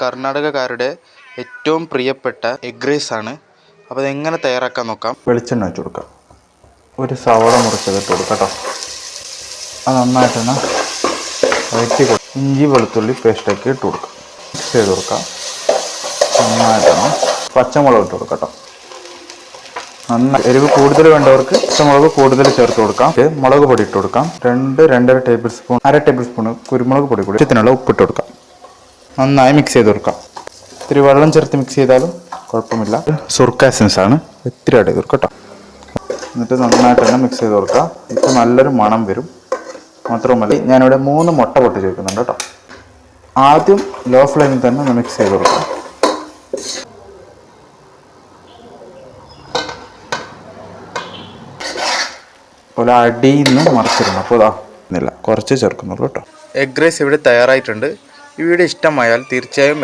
കർണാടകക്കാരുടെ ഏറ്റവും പ്രിയപ്പെട്ട egg rice ആണ്. അപ്പോൾ അതെങ്ങനെ തയ്യാറാക്കാൻ നോക്കാം. വെളിച്ചെണ്ണ വെച്ച് കൊടുക്കാം. ഒരു സവോള മുറിച്ചതിട്ട് കൊടുക്കാം കേട്ടോ. അത് നന്നായിട്ടൊന്ന് വഴറ്റി കൊടുക്കാം. ഇഞ്ചി വെളുത്തുള്ളി പേസ്റ്റൊക്കെ ഇട്ട് കൊടുക്കാം. മിക്സ് ചെയ്ത് കൊടുക്കാം. നന്നായിട്ടൊന്ന് പച്ചമുളക് ഇട്ട് കൊടുക്കാം കേട്ടോ. നന്നായി എരിവ് കൂടുതൽ വേണ്ടവർക്ക് പച്ചമുളക് കൂടുതൽ ചേർത്ത് കൊടുക്കാം. മുളക് പൊടി ഇട്ട് കൊടുക്കാം. 2-2.5 ടേബിൾ സ്പൂൺ, 1/2 ടേബിൾ സ്പൂൺ കുരുമുളക് പൊടി കൂടി ഇതിനുള്ള ഉപ്പിട്ട് കൊടുക്കാം. നന്നായി മിക്സ് ചെയ്ത് കൊടുക്കാം. ഇത്തിരി വെള്ളം ചേർത്ത് മിക്സ് ചെയ്താലും കുഴപ്പമില്ല. സുർക്ക എസൻസ് ആണ്, ഇത്തിരി ആഡ് ചെയ്ത് കൊടുക്കാം കേട്ടോ. എന്നിട്ട് നന്നായിട്ട് തന്നെ മിക്സ് ചെയ്ത് കൊടുക്കാം. ഇപ്പോൾ നല്ലൊരു മണം വരും. മാത്രവുമല്ല ഞാനിവിടെ 3 മുട്ട പൊട്ടി ചേർക്കുന്നുണ്ട് കേട്ടോ. ആദ്യം ലോ ഫ്ലെയിമിൽ തന്നെ ഒന്ന് മിക്സ് ചെയ്ത് കൊടുക്കാം. അതുപോലെ അടിയിൽ നിന്ന് മറിച്ചിരുന്നു. അപ്പോൾ ഇതാ കുറച്ച് ചേർക്കുന്നുള്ളൂ കേട്ടോ. എഗ് റൈസ് ഇവിടെ തയ്യാറായിട്ടുണ്ട്. ഈ വീഡിയോ ഇഷ്ടമായാൽ തീർച്ചയായും